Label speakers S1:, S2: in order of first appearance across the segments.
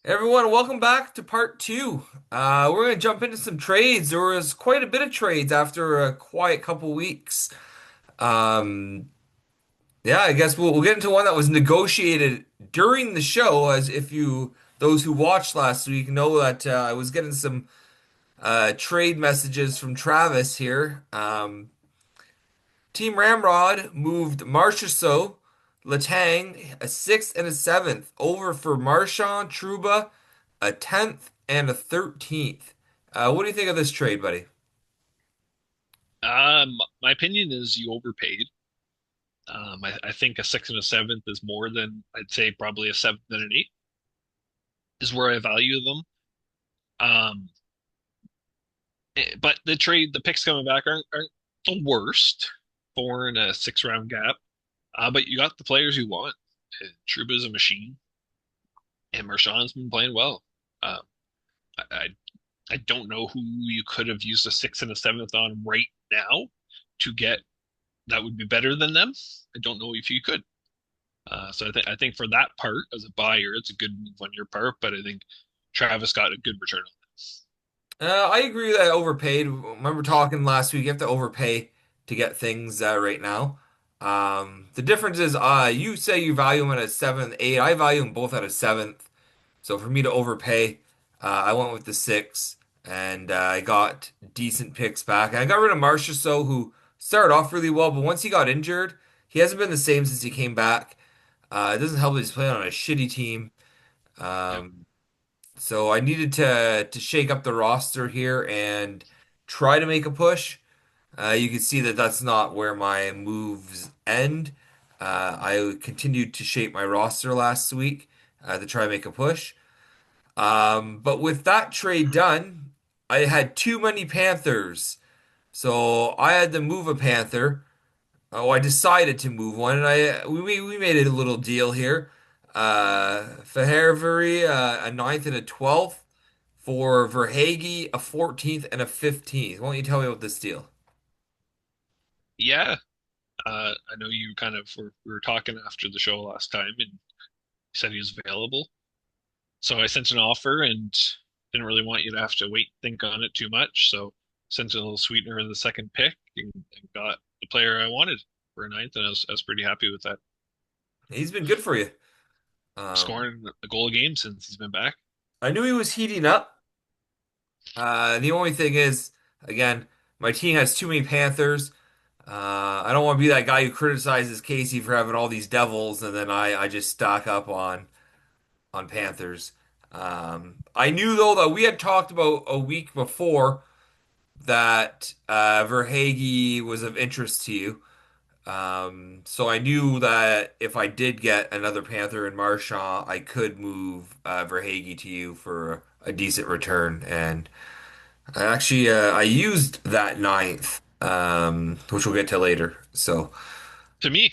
S1: Everyone, welcome back to part two. We're going to jump into some trades. There was quite a bit of trades after a quiet couple weeks. Um, yeah, I guess we'll get into one that was negotiated during the show, as if those who watched last week know that I was getting some trade messages from Travis here. Team Ramrod moved Marchessault, Letang, a sixth and a seventh, over for Marchand, Trouba, a 10th and a 13th. What do you think of this trade, buddy?
S2: My opinion is you overpaid. I think a six and a seventh is more than I'd say probably a seventh and an eight is where I value them. Um, but the picks coming back aren't the worst for in a six round gap. But you got the players you want. Trouba's a machine, and Marchand's been playing well. Um, I, I I don't know who you could have used a six and a seventh on right now to get that would be better than them. I don't know if you could. So I think for that part, as a buyer, it's a good move on your part. But I think Travis got a good return on
S1: I agree that I overpaid. Remember talking last week, you have to overpay to get things right now. The difference is you say you value them at a seventh, eight. I value them both at a seventh. So for me to overpay, I went with the six, and I got decent picks back. And I got rid of Marchessault, who started off really well, but once he got injured, he hasn't been the same since he came back. It doesn't help that he's playing on a shitty team.
S2: that. Yep.
S1: Um, so I needed to shake up the roster here and try to make a push. You can see that that's not where my moves end. I continued to shape my roster last week to try to make a push. But with that trade done, I had too many Panthers. So I had to move a Panther. Oh, I decided to move one, and we made a little deal here. Fahervery, a ninth and a 12th for Verhage, a 14th and a 15th. Why don't you tell me about this deal?
S2: Yeah. I know you kind of we were talking after the show last time, and you said he was available. So I sent an offer and didn't really want you to have to wait and think on it too much. So sent a little sweetener in the second pick and got the player I wanted for a ninth, and I was pretty happy with that.
S1: He's been good for you. Um,
S2: Scoring a goal a game since he's been back.
S1: I knew he was heating up. The only thing is, again, my team has too many Panthers. I don't want to be that guy who criticizes Casey for having all these Devils, and then I just stock up on Panthers. I knew though that we had talked about a week before that Verhage was of interest to you. So I knew that if I did get another Panther in Marchand, I could move Verhage to you for a decent return. And I used that ninth, which we'll get to later. So
S2: To me,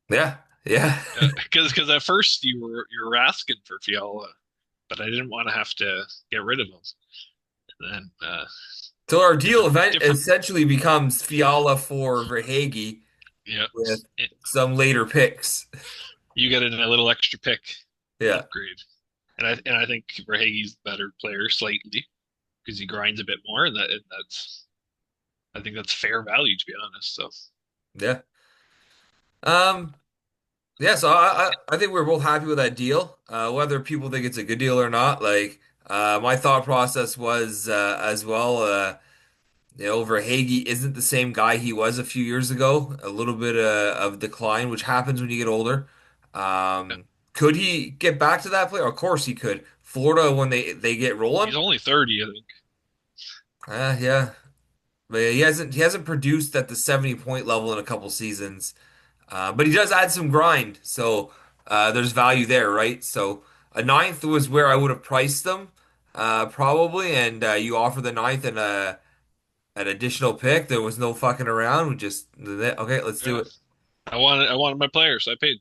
S1: yeah, yeah.
S2: because at first you were asking for Fiala, but I didn't want to have to get rid of him. And then
S1: So our deal
S2: different
S1: event
S2: different
S1: essentially becomes Fiala for Verhage
S2: yeah.
S1: with
S2: It-
S1: some later picks.
S2: you get in a little extra pick
S1: Yeah.
S2: upgrade, and I think Verhaeghe's the better player slightly because he grinds a bit more, and that's I think that's fair value to be honest. So
S1: Yeah. Um, yeah, so I think we're both happy with that deal. Whether people think it's a good deal or not, my thought process was as well, Verhage isn't the same guy he was a few years ago. A little bit of decline, which happens when you get older.
S2: yeah.
S1: Could he get back to that player? Of course he could. Florida, when they get rolling,
S2: He's only 30, I think.
S1: yeah. But he hasn't produced at the 70 point level in a couple seasons. But he does add some grind, so there's value there, right? So a ninth was where I would have priced them, probably, and you offer the ninth and an additional pick. There was no fucking around. We just okay, let's do
S2: Yeah,
S1: it.
S2: I wanted my player, so I paid.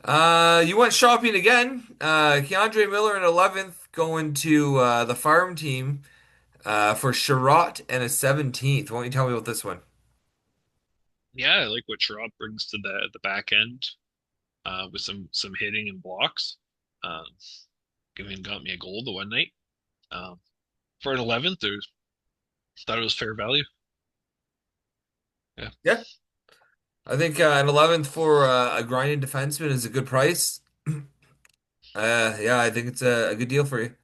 S1: You went shopping again. Keandre Miller in 11th going to the farm team for Sherratt and a 17th. Why don't you tell me about this one?
S2: Yeah, I like what Sherrod brings to the back end with some hitting and blocks. Um, Even got me a goal the one night. For an 11th, thought it was fair value. Yeah.
S1: Yeah, I think an 11th for a grinding defenseman is a good price. Yeah, I think it's a good deal for you.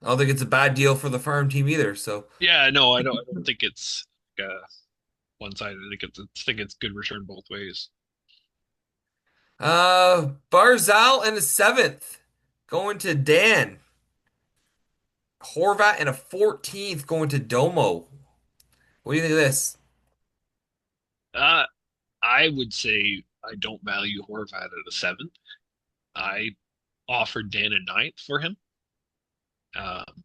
S1: I don't think it's a bad deal for the farm team either. So,
S2: Yeah, no, I don't think it's one-sided. I think it's good return both ways.
S1: Barzal and a seventh going to Dan. Horvat and a 14th going to Domo. What do you think of this?
S2: Uh, I would say I don't value Horvat at a seventh. I offered Dan a ninth for him. Um,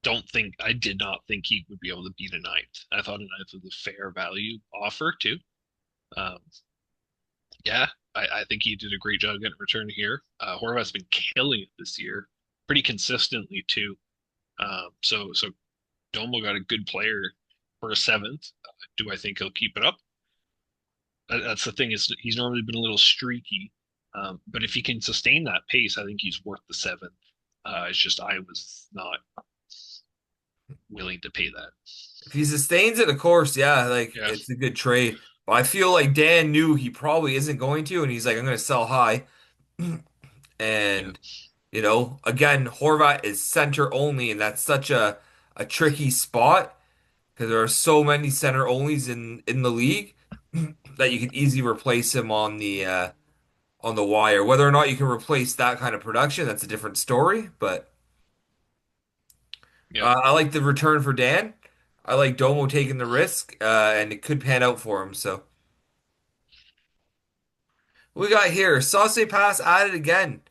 S2: don't think I did not think he would be able to beat a ninth. I thought a ninth was a fair value offer too. Um, yeah, I think he did a great job getting return here. Horvat's been killing it this year, pretty consistently too. So Domo got a good player for a seventh. Do I think he'll keep it up? That's the thing is he's normally been a little streaky, but if he can sustain that pace, I think he's worth the seventh. It's just I was not willing to pay that.
S1: If he sustains it, of course, yeah, like
S2: Yeah,
S1: it's a good trade. But I feel like Dan knew he probably isn't going to, and he's like, I'm going to sell high.
S2: yeah,
S1: And, again, Horvat is center only, and that's such a tricky spot because there are so many center onlys in the league that you could easily replace him on the wire. Whether or not you can replace that kind of production, that's a different story. But
S2: yeah.
S1: I like the return for Dan. I like Domo taking the risk, and it could pan out for him. So what we got here, Sauce Pass added again.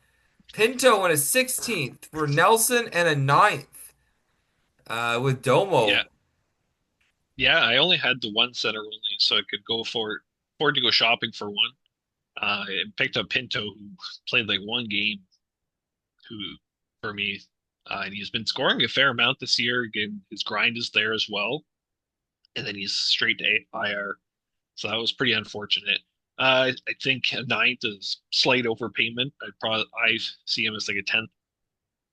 S1: Pinto in a 16th for Nelson and a ninth with
S2: Yeah,
S1: Domo.
S2: yeah. I only had the one center only, so I could afford to go shopping for one. I picked up Pinto, who played like one game, who for me, and he's been scoring a fair amount this year. Again, his grind is there as well, and then he's straight to IR. So that was pretty unfortunate. I think a ninth is slight overpayment. I see him as like a tenth,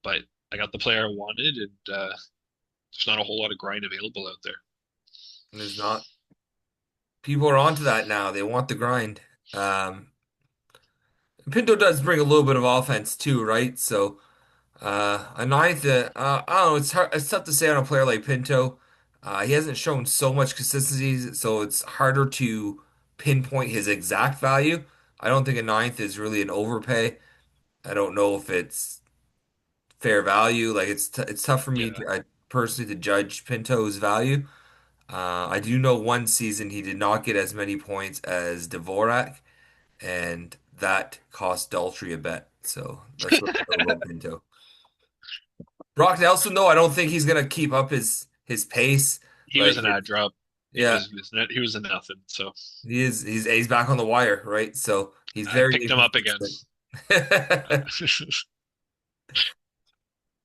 S2: but I got the player I wanted, and there's not a whole lot of grind available out there.
S1: And there's not. People are onto that now. They want the grind. Um, Pinto does bring a little bit of offense too, right? So a ninth, I don't know. It's hard. It's tough to say on a player like Pinto. He hasn't shown so much consistency, so it's harder to pinpoint his exact value. I don't think a ninth is really an overpay. I don't know if it's fair value. Like it's tough for me
S2: Yeah,
S1: to personally to judge Pinto's value. I do know one season he did not get as many points as Dvorak, and that cost Daltrey a bet. So that's what I know about Pinto. Brock Nelson, though, I don't think he's gonna keep up his pace.
S2: he was
S1: Like
S2: an ad
S1: it's
S2: drop.
S1: yeah,
S2: He was a nothing. So
S1: he's back on the wire, right? So he's
S2: I
S1: very
S2: picked him up again.
S1: inconsistent.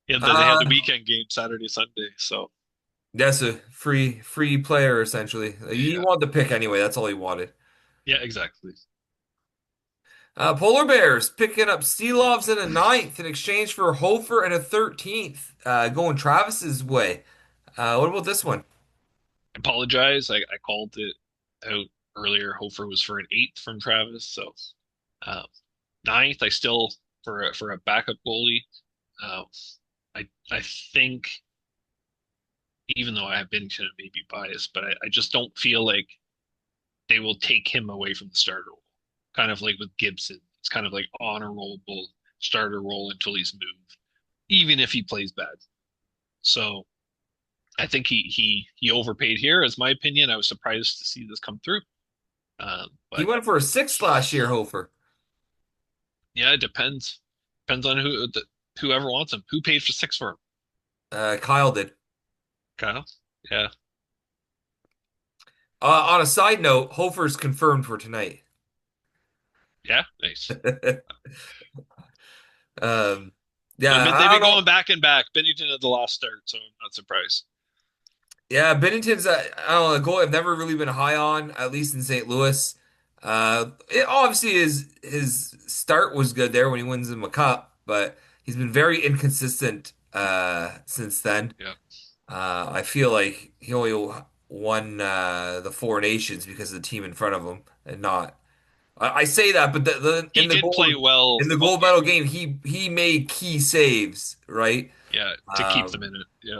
S2: They had the
S1: uh
S2: weekend game Saturday, Sunday. So
S1: that's a free player essentially. Like, you
S2: yeah,
S1: want the pick anyway, that's all he wanted.
S2: yeah, exactly.
S1: Polar Bears picking up Steelovs in a ninth in exchange for Hofer and a 13th. Going Travis's way. What about this one?
S2: Apologize. I called it out earlier. Hofer was for an eighth from Travis. So um, ninth, I still for a backup goalie. Uh, I think even though I have been kind of maybe biased, but I just don't feel like they will take him away from the starter role. Kind of like with Gibson, it's kind of like honorable starter role until he's moved, even if he plays bad. So I think he overpaid here, as my opinion. I was surprised to see this come through.
S1: He
S2: But
S1: went for a sixth last year, Hofer.
S2: yeah, it depends on whoever wants him. Who paid for six for him?
S1: Kyle did.
S2: Kyle. Yeah,
S1: On a side note, Hofer's confirmed for tonight.
S2: yeah, nice.
S1: Um, yeah,
S2: They've
S1: I
S2: been
S1: don't know.
S2: going back and back. Bennington had the last start, so I'm not surprised.
S1: Yeah, Bennington's I don't know, a goal I've never really been high on, at least in St. Louis. It obviously his start was good there when he wins him a cup, but He's been very inconsistent since then.
S2: Yeah.
S1: I feel like he only won the Four Nations because of the team in front of him, and not. I say that, but
S2: He did play well
S1: in the
S2: all
S1: gold
S2: game.
S1: medal game, he made key saves, right?
S2: Yeah, to keep them
S1: Um,
S2: in it. Yeah.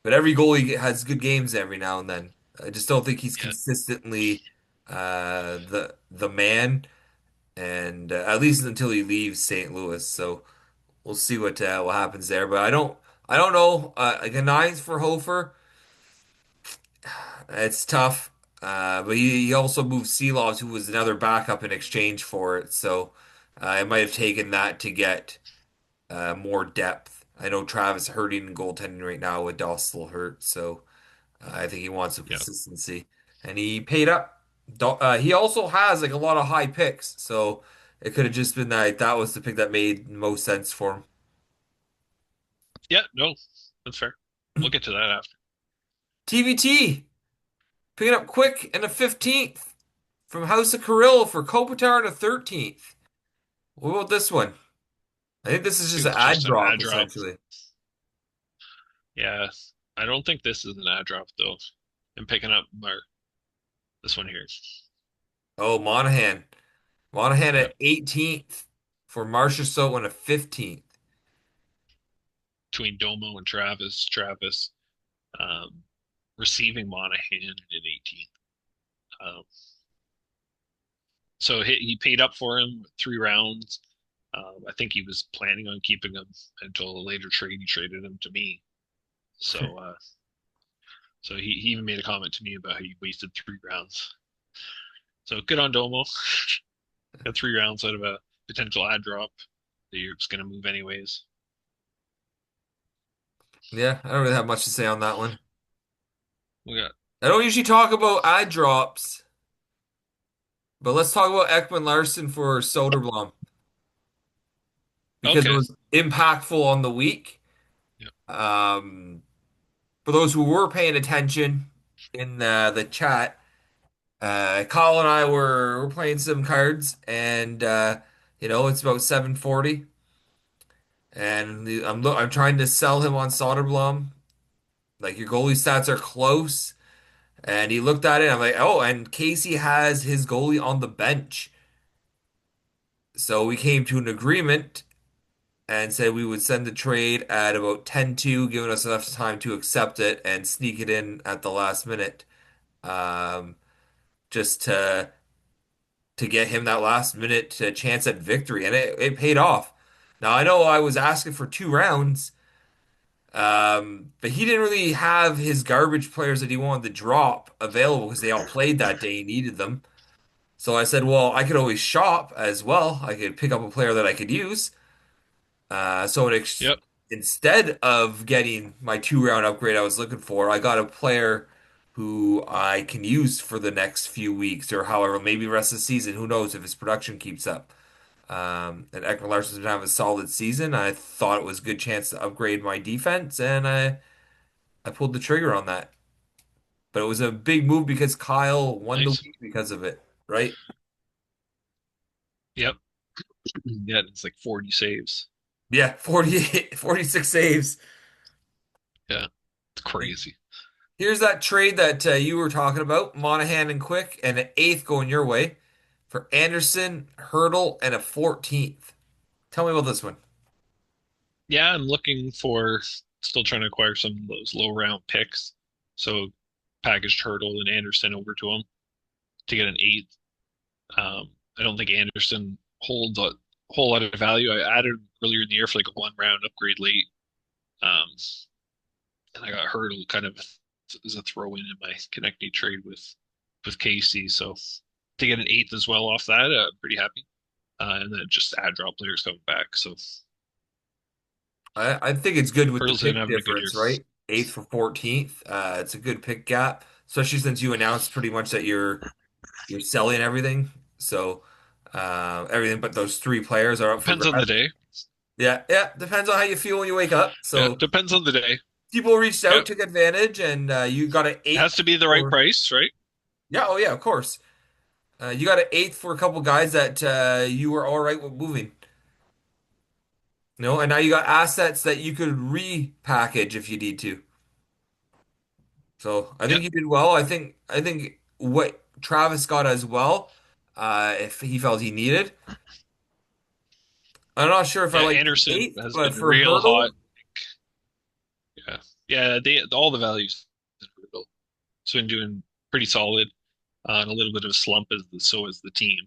S1: but every goalie has good games every now and then. I just don't think he's
S2: Yeah.
S1: consistently the man, and at least until he leaves St. Louis. So we'll see what happens there. But I don't know. Like a nines for Hofer, it's tough. But he also moved Seelovs, who was another backup in exchange for it. So it might have taken that to get more depth. I know Travis hurting in goaltending right now with Dostal hurt, so I think he wants some
S2: Yeah.
S1: consistency, and he paid up. He also has like a lot of high picks, so it could have just been that that was the pick that made most sense for
S2: Yeah, no, that's fair. We'll
S1: him.
S2: get to that after.
S1: TBT picking up quick and a 15th from House of Kirill for Kopitar and a 13th. What about this one? I think this is just an
S2: It's
S1: ad
S2: just an
S1: drop
S2: ad drop.
S1: essentially.
S2: Yeah. I don't think this is an ad drop though. I'm picking up this one here.
S1: Oh, Monahan. Monahan
S2: Yep.
S1: at 18th for Marcia So and a 15th.
S2: Between Domo and Travis. Travis um, receiving Monahan in 18th. Um, so he paid up for him 3 rounds. I think he was planning on keeping him until a later trade. He traded him to me. So he even made a comment to me about how he wasted 3 rounds. So good on Domo. Got 3 rounds out of a potential ad drop that you're just gonna move anyways.
S1: Yeah, I don't really have much to say on that one.
S2: We got
S1: I don't usually talk about eye drops, but let's talk about Ekman Larson for Soderblom because it
S2: okay.
S1: was impactful on the week.
S2: Yeah.
S1: Um, for those who were paying attention in the chat, Kyle and I were playing some cards, and it's about 7:40, and I'm trying to sell him on Soderblom. Like your goalie stats are close. And he looked at it. I'm like, oh, and Casey has his goalie on the bench. So we came to an agreement and said we would send the trade at about 10-2, giving us enough time to accept it and sneak it in at the last minute, um, just to get him that last minute chance at victory. And it paid off. Now, I know I was asking for 2 rounds, but he didn't really have his garbage players that he wanted to drop available because they all played that day. He needed them. So I said, well, I could always shop as well. I could pick up a player that I could use. So
S2: Yep.
S1: instead of getting my 2 round upgrade I was looking for, I got a player who I can use for the next few weeks or however, maybe the rest of the season. Who knows if his production keeps up. And Ekman Larsson's been having a solid season. I thought it was a good chance to upgrade my defense, and I pulled the trigger on that. But it was a big move because Kyle won the
S2: Nice.
S1: week because of it, right?
S2: Yep. Yeah, it's like 40 saves.
S1: Yeah, 48, 46 saves.
S2: Yeah. It's crazy.
S1: Here's that trade that you were talking about, Monahan and Quick, and an eighth going your way for Anderson, Hurdle, and a 14th. Tell me about this one.
S2: Yeah, I'm looking for still trying to acquire some of those low round picks. So packaged Hurdle and Anderson over to him to get an eighth. I don't think Anderson holds a whole lot of value. I added earlier in the year for like a 1 round upgrade late. Um, and I got Hurdle kind of as a throw in my connecting trade with Casey. So to get an eighth as well off that, I'm pretty happy. And then just add drop players coming back. So
S1: I think it's good with the
S2: Hurdle's been
S1: pick
S2: having a good year.
S1: difference, right? Eighth for 14th. It's a good pick gap, especially since you announced pretty much that you're selling everything. So everything but those three players are up for
S2: Depends on the
S1: grabs.
S2: day.
S1: Yeah, yeah. Depends on how you feel when you wake up.
S2: Yeah,
S1: So
S2: depends on the day.
S1: people reached
S2: Yeah,
S1: out, took advantage, and you got an
S2: it has
S1: eighth
S2: to be the right
S1: for.
S2: price, right?
S1: Yeah, oh yeah, of course. You got an eighth for a couple guys that you were all right with moving. No, and now you got assets that you could repackage if you need to. So I think
S2: Yep.
S1: he did well. I think what Travis got as well, if he felt he needed. I'm not sure if I
S2: Yeah,
S1: like the
S2: Anderson
S1: eighth,
S2: has
S1: but
S2: been
S1: for
S2: real hot.
S1: hurdle,
S2: Yeah. Yeah, they all the values in Brutal. It's been doing pretty solid and a little bit of a slump so is the team.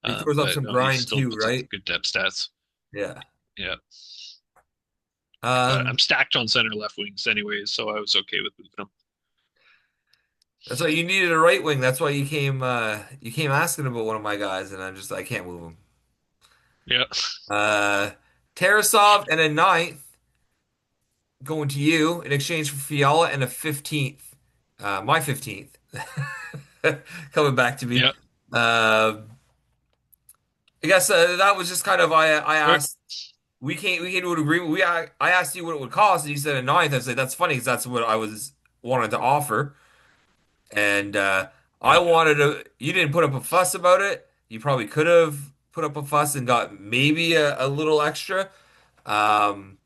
S1: he throws up
S2: But
S1: some
S2: no, he
S1: grind
S2: still
S1: too,
S2: puts up
S1: right?
S2: good depth stats.
S1: Yeah.
S2: Yeah. But
S1: Um,
S2: I'm stacked on center left wings anyways, so I was okay with moving him.
S1: that's why you needed a right wing. That's why you came asking about one of my guys, and I can't move him.
S2: Yeah.
S1: Uh, Tarasov and a ninth going to you in exchange for Fiala and a 15th. My 15th coming back to me.
S2: Yeah.
S1: Uh, I guess that was just kind of I
S2: Or-
S1: asked we came to an agreement. I asked you what it would cost, and you said a ninth. I said that's funny because that's what I was wanted to offer, and I
S2: Yeah.
S1: wanted to. You didn't put up a fuss about it. You probably could have put up a fuss and got maybe a little extra. Um,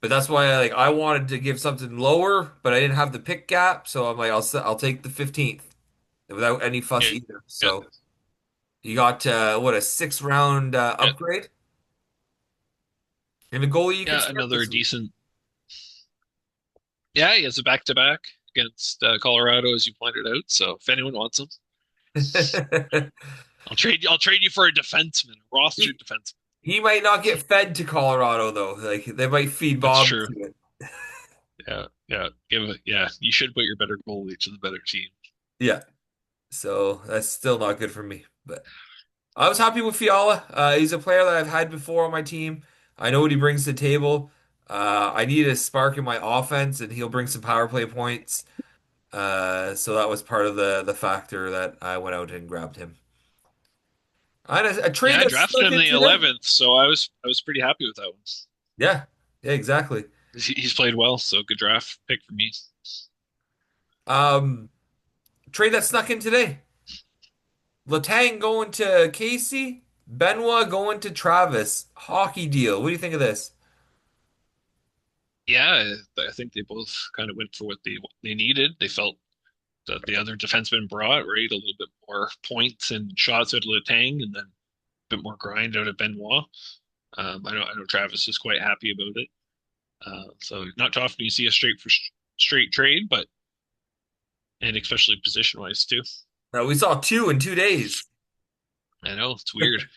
S1: but that's why I wanted to give something lower, but I didn't have the pick gap, so I'm like I'll take the 15th without any fuss
S2: Yeah.
S1: either.
S2: Yeah.
S1: So you got what a 6 round
S2: Yeah.
S1: upgrade and a goalie you could
S2: Yeah.
S1: start
S2: Another
S1: this week.
S2: decent. Yeah, he has a back-to-back against Colorado, as you pointed out. So if anyone wants him, I'll trade you for a defenseman, a rostered
S1: He
S2: defenseman.
S1: he might not get fed to Colorado though. Like they might feed
S2: That's
S1: Bob
S2: true.
S1: to it.
S2: Yeah. Yeah. Yeah. You should put your better goalie to the better team.
S1: Yeah. So that's still not good for me. But I was happy with Fiala. He's a player that I've had before on my team. I know what he brings to the table. I need a spark in my offense, and he'll bring some power play points. So that was part of the factor that I went out and grabbed him. I had a
S2: Yeah,
S1: trade
S2: I
S1: that
S2: drafted
S1: snuck
S2: him
S1: in
S2: the
S1: today.
S2: 11th, so I was pretty happy with that one.
S1: Yeah, yeah, exactly.
S2: He's played well, so good draft pick for me.
S1: Um, Trade that snuck in today. Letang going to Casey, Benoit going to Travis. Hockey deal. What do you think of this?
S2: Yeah, I think they both kind of went for what they needed. They felt that the other defenseman brought, right? A little bit more points and shots out of Letang, and then a bit more grind out of Benoit. I know Travis is quite happy about it. So not too often you see a straight trade, but and especially position wise too.
S1: We saw two in 2 days.
S2: I know it's weird.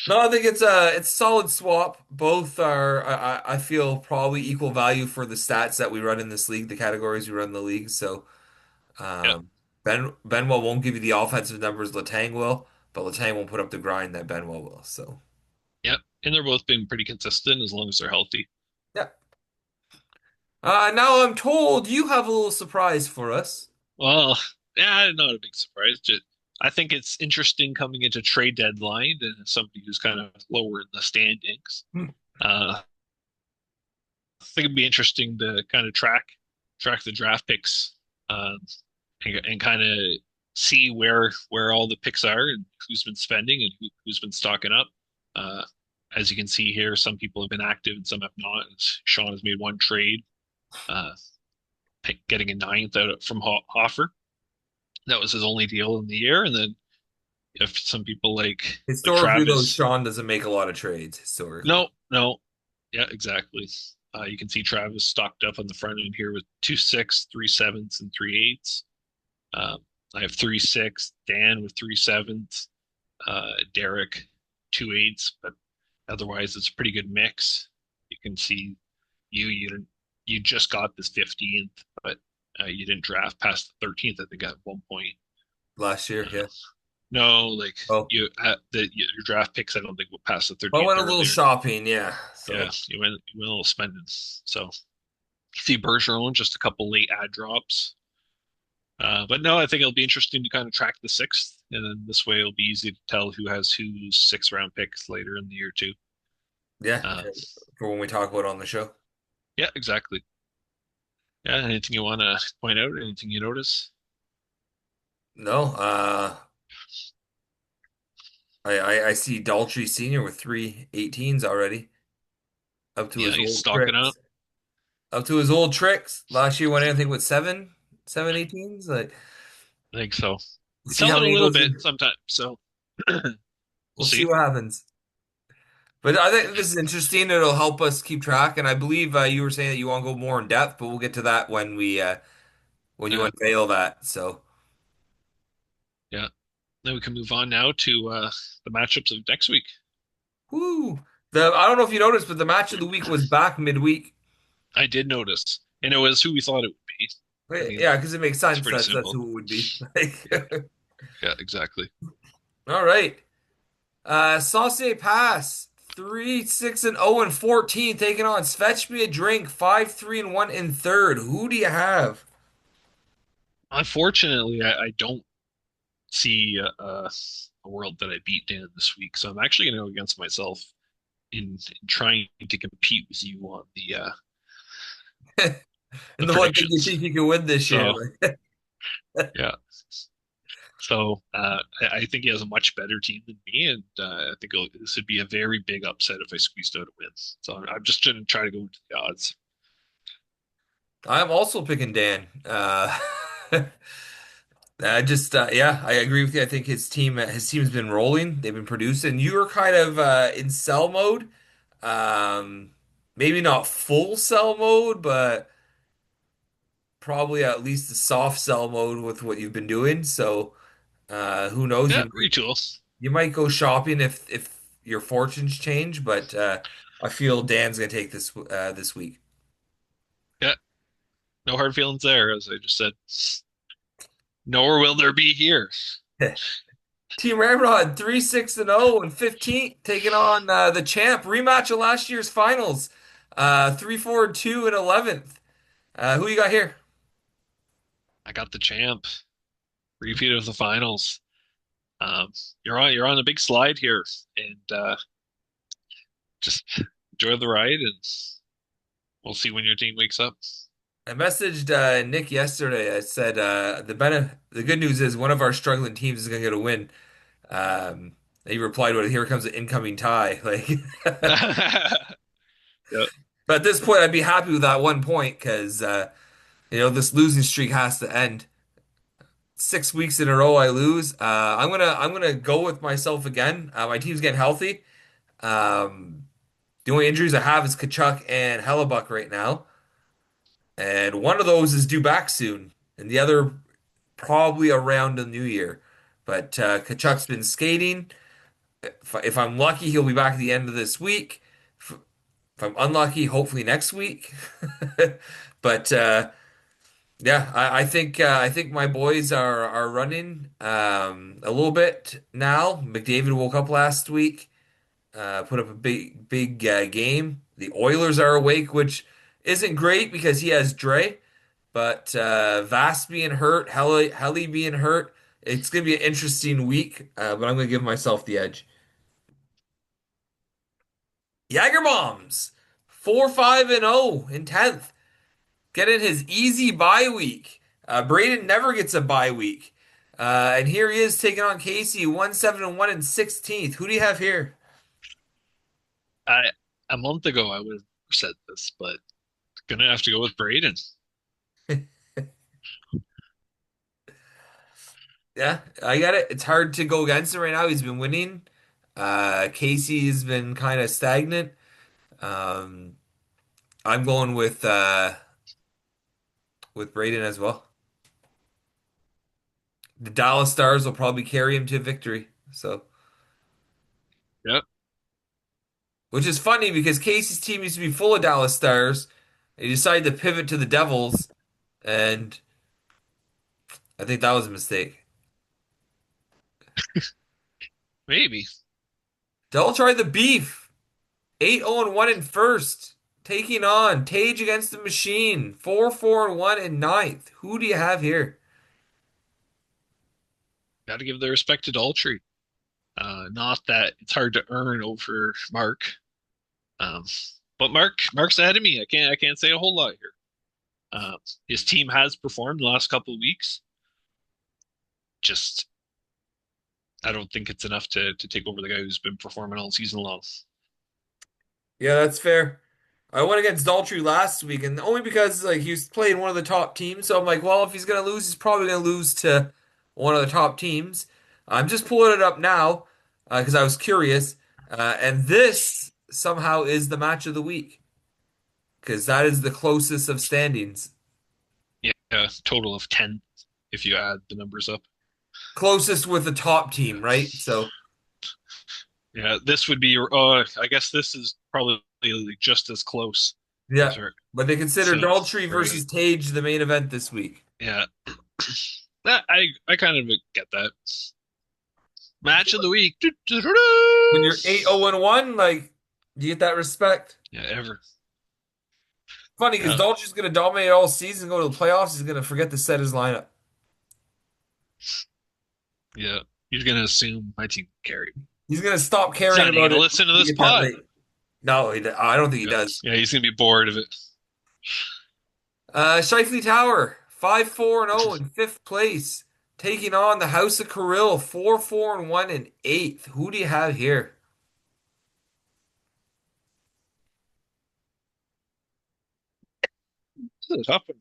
S1: No, I think it's a solid swap. Both are I feel probably equal value for the stats that we run in this league, the categories we run in the league. So
S2: Yeah,
S1: Benwell won't give you the offensive numbers Letang will, but Letang won't put up the grind that Benwell will. So
S2: yeah, and they're both been pretty consistent as long as they're healthy.
S1: yeah. Now I'm told you have a little surprise for us.
S2: Well, yeah, not a big surprise. Just I think it's interesting coming into trade deadline and as somebody who's kind of lower in the standings.
S1: Hmm.
S2: I think it'd be interesting to kind of track the draft picks um, and kind of see where all the picks are and who's been spending and who's been stocking up. Uh, as you can see here, some people have been active and some have not. Sean has made one trade, uh, getting a ninth out from Hoffer. That was his only deal in the year. And then if some people like
S1: Historically, though,
S2: Travis,
S1: Sean doesn't make a lot of trades historically.
S2: no, no, yeah, exactly. You can see Travis stocked up on the front end here with 2.6, 3.7s, and 3.8s. Um, I have 3.6, Dan with 3.7s, Derek 2.8s, but otherwise it's a pretty good mix. You can see you didn't you just got this 15th, but you didn't draft past the 13th. I think at one point.
S1: Last year,
S2: Uh,
S1: yeah.
S2: no, like
S1: Oh,
S2: your draft picks. I don't think will pass the
S1: I
S2: 13th
S1: went a little
S2: earlier.
S1: shopping, yeah.
S2: Yeah,
S1: So
S2: you went a little spending. So see Bergeron, just a couple late ad drops. But no, I think it'll be interesting to kind of track the sixth, and then this way it'll be easy to tell who has whose 6th round picks later in the year too.
S1: yeah,
S2: Uh,
S1: for when we talk about it on the show.
S2: yeah, exactly. Yeah, anything you want to point out? Anything you notice?
S1: No, I see Daltrey Sr. with 3 18s already, up to
S2: Yeah,
S1: his
S2: he's
S1: old
S2: stocking up.
S1: tricks. Up to his old tricks. Last year went anything with seven 18s. Like,
S2: I think so.
S1: we'll
S2: He
S1: see
S2: tells
S1: how
S2: it a
S1: many
S2: little
S1: goes
S2: bit
S1: in.
S2: sometimes, so we'll
S1: We'll see
S2: see.
S1: what happens. But I think this is interesting. It'll help us keep track. And I believe you were saying that you want to go more in depth, but we'll get to that when you
S2: Uh,
S1: unveil that. So,
S2: yeah. Then we can move on now to the matchups of next week.
S1: whoo. I don't know if you noticed, but the match of the week was back midweek.
S2: I did notice, and it was who we thought it would be. I mean,
S1: Yeah, because it makes
S2: it's
S1: sense.
S2: pretty
S1: That's
S2: simple.
S1: who it would be.
S2: Yeah,
S1: Like,
S2: yeah, exactly.
S1: all right. Sauce Pass 3-6-0 and 14, taking on Fetch Me a Drink 5-3-1 in third. Who do you have?
S2: Unfortunately, I don't see a world that I beat Dan this week, so I'm actually going to go against myself in trying to compete with you on the
S1: And the one thing you
S2: predictions.
S1: think you can win this year.
S2: So
S1: Like,
S2: yeah, so I think he has a much better team than me, and I think this would be a very big upset if I squeezed out a win. So I'm just going to try to go into the odds.
S1: I'm also picking Dan. Yeah, I agree with you. I think his team's been rolling. They've been producing. You were kind of in sell mode. Um, maybe not full sell mode, but probably at least a soft sell mode with what you've been doing. So who knows?
S2: Yeah, retool.
S1: You might go shopping if your fortunes change, but I feel Dan's gonna take this week.
S2: Yeah, no hard feelings there, as I just said. Nor will there be here.
S1: Team Ramrod 3-6-0 and 15, taking on the champ rematch of last year's finals. 3-4-2 and 11th. Who you got here?
S2: I got the champ. Repeat of the finals. Um, you're on a big slide here, and just enjoy the ride, and we'll see when your team wakes up.
S1: I messaged Nick yesterday. I said the good news is one of our struggling teams is gonna get a win. He replied with, "Here comes an incoming tie." Like,
S2: Yep.
S1: but at this point, I'd be happy with that 1 point because this losing streak has to end. 6 weeks in a row I lose. I'm gonna go with myself again. My team's getting healthy. Um, the only injuries I have is Kachuk and Hellebuck right now, and one of those is due back soon, and the other probably around the new year. But Kachuk's been skating. If I'm lucky, he'll be back at the end of this week. If I'm unlucky, hopefully next week. But yeah, I think my boys are running a little bit now. McDavid woke up last week, put up a big game. The Oilers are awake, which isn't great because he has Dre, but Vast being hurt, Helly being hurt, it's gonna be an interesting week. But I'm gonna give myself the edge. Jager Bombs 4-5-0 in 10th. Getting his easy bye week. Braden never gets a bye week. And here he is taking on Casey 1-7-1 and 16th. Who do you have here?
S2: I a month ago I would have said this, but gonna have to go with Braden.
S1: Yeah, I got it. It's hard to go against him right now. He's been winning. Casey's been kind of stagnant. Um, I'm going with Braden as well. The Dallas Stars will probably carry him to victory. So,
S2: Yep.
S1: which is funny because Casey's team used to be full of Dallas Stars. He decided to pivot to the Devils, and I think that was a mistake.
S2: Maybe.
S1: They'll try the beef. 8-0-1 in first. Taking on Tage against the Machine. 4-4-1 in ninth. Who do you have here?
S2: Gotta give the respect to Daltrey. Not that it's hard to earn over Mark. Um, but Mark's ahead of me. I can't say a whole lot here. His team has performed the last couple of weeks. Just I don't think it's enough to take over the guy who's been performing all season long.
S1: Yeah, that's fair. I went against Daltrey last week, and only because like he was playing one of the top teams. So I'm like, well, if he's gonna lose, he's probably gonna lose to one of the top teams. I'm just pulling it up now because I was curious, and this somehow is the match of the week because that is the closest of standings,
S2: Yeah, total of 10 if you add the numbers up.
S1: closest with the top team, right? So
S2: Yeah, this would be, I guess this is probably like just as close
S1: yeah,
S2: as her.
S1: but they consider
S2: So,
S1: Daltrey
S2: right.
S1: versus Tage the main event this week.
S2: Yeah. I kind of get that. Match of the week.
S1: When you're 8-0-1, like, do you get that respect?
S2: Yeah, ever.
S1: Funny because
S2: Yeah,
S1: Dolce's going to dominate all season, go to the playoffs. He's going to forget to set his lineup.
S2: yeah. You're gonna assume my team carried.
S1: He's going to stop
S2: He's
S1: caring
S2: not even
S1: about
S2: gonna
S1: it
S2: listen to
S1: when we
S2: this
S1: get that
S2: pod.
S1: late. No, I don't think he
S2: Yeah,
S1: does.
S2: yeah. He's gonna be bored of it.
S1: Shifley Tower, 5-4-0 in fifth place, taking on the House of Kirill, 4-4-1 in eighth. Who do you have here?
S2: This is a tough one.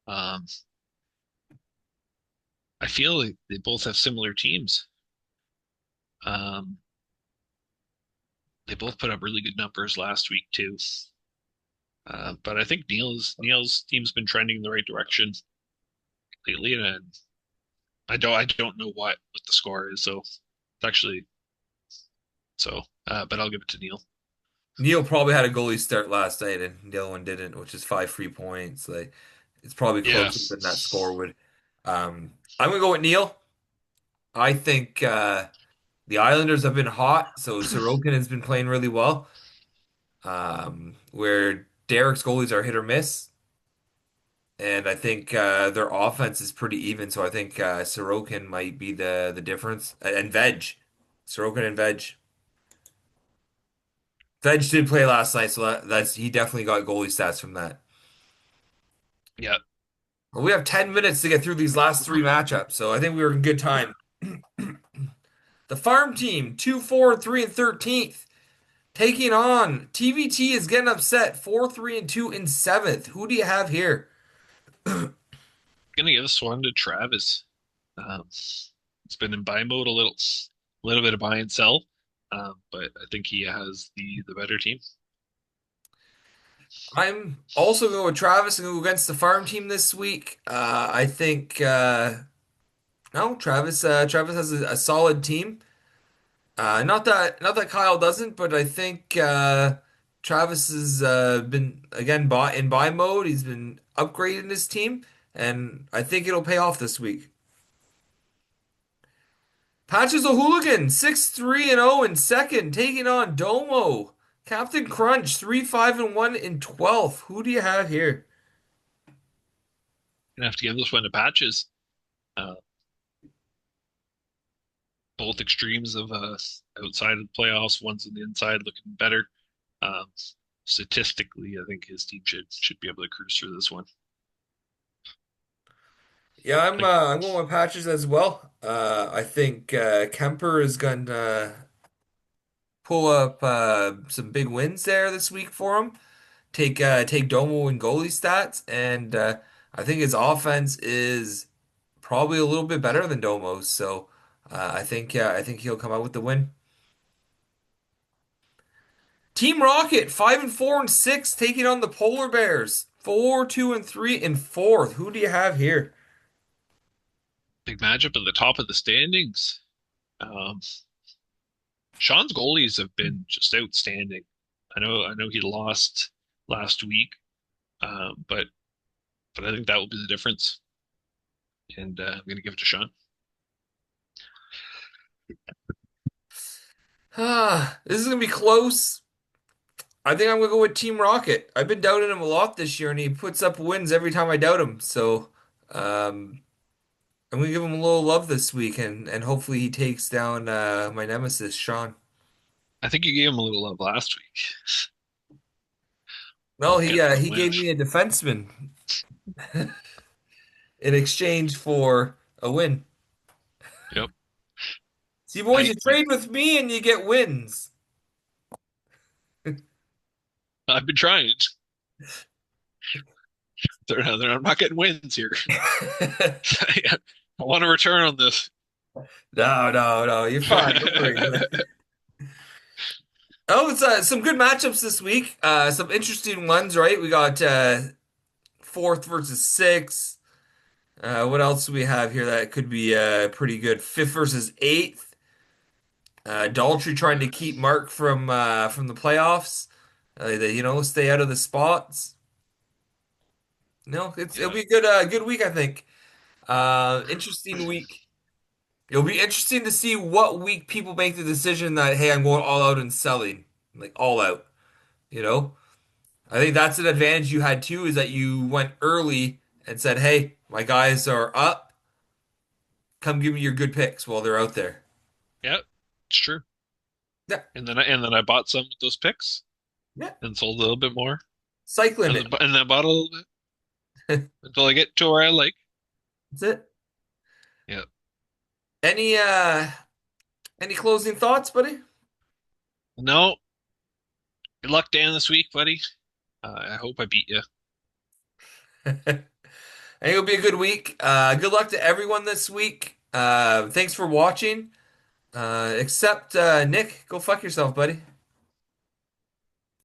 S2: Um, I feel like they both have similar teams. Um, they both put up really good numbers last week too. But I think Neil's team's been trending in the right direction lately, and I don't know what the score is, so it's actually but I'll give it to Neil.
S1: Neil probably had a goalie start last night, and the other one didn't, which is 5 free points. Like, it's probably
S2: Yeah,
S1: closer than that score would. I'm gonna go with Neil. I think the Islanders have been hot, so Sorokin has been playing really well. Where Derek's goalies are hit or miss, and I think their offense is pretty even. So I think Sorokin might be the difference. And Sorokin and Veg. Veg did play last night, so that's he definitely got goalie stats from that.
S2: yeah.
S1: Well, we have 10 minutes to get through these last three matchups, so I think we were in good time. The farm team, 2-4-3 and 13th. Taking on TVT is getting upset 4-3 and 2 in seventh. Who do you have here?
S2: Gonna give this one to Travis. It's been in buy mode a little bit of buy and sell, but I think he has the better team.
S1: I'm also going with Travis and go against the farm team this week. I think no, Travis has a solid team. Not that Kyle doesn't, but I think Travis has been again bought in buy mode. He's been upgrading his team, and I think it'll pay off this week. Patches O'Hooligan, 6-3-0 in second, taking on Domo. Captain Crunch, 3-5-1 in 12th. Who do you have here?
S2: Gonna have to give this one to Patches. Uh, both extremes of outside of the playoffs. One's in the inside looking better. Um, Statistically, I think his team should be able to cruise through this one.
S1: Yeah, I'm
S2: Like,
S1: uh, I'm going with Patches as well. I think Kemper is going to pull up some big wins there this week for him. Take Domo and goalie stats, and I think his offense is probably a little bit better than Domo's. So I think he'll come out with the win. Team Rocket, 5-4 and 6, taking on the Polar Bears, 4-2-3 in fourth. Who do you have here?
S2: big matchup at the top of the standings. Um, Sean's goalies have been just outstanding. I know he lost last week, but I think that will be the difference. And I'm going to give it to Sean.
S1: This is gonna be close. I think I'm gonna go with Team Rocket. I've been doubting him a lot this year, and he puts up wins every time I doubt him. So um, I'm gonna give him a little love this week, and hopefully he takes down my nemesis, Sean.
S2: I think you gave him a little love last week.
S1: No,
S2: Not
S1: he
S2: getting
S1: uh,
S2: the
S1: he
S2: win.
S1: gave me a defenseman in exchange for a win.
S2: Yep.
S1: See, boys, you
S2: I
S1: trade with me and you get wins.
S2: I've been trying. I'm not getting wins here. I want to return on this.
S1: No, no, no. You're fine. Don't worry. Oh, it's some good matchups this week. Some interesting ones, right? We got fourth versus sixth. What else do we have here that could be pretty good? Fifth versus eighth. Daltrey trying to keep
S2: Yes.
S1: Mark from the playoffs. Stay out of the spots. No, it'll
S2: Yeah.
S1: be a good week, I think. Interesting week. It'll be interesting to see what week people make the decision that, hey, I'm going all out and selling, like all out. You know, I think that's an advantage you had too, is that you went early and said, hey, my guys are up. Come give me your good picks while they're out there.
S2: Yeah. It's true.
S1: Yeah,
S2: And then I bought some with those picks
S1: yeah,
S2: and sold a little bit more.
S1: cycling
S2: And
S1: it.
S2: then I bought a little bit until I get to where I like.
S1: That's it.
S2: Yeah.
S1: Any uh, any closing thoughts, buddy?
S2: No, good luck, Dan, this week, buddy. I hope I beat you.
S1: I think it'll be a good week. Good luck to everyone this week. Thanks for watching. Except Nick, go fuck yourself, buddy.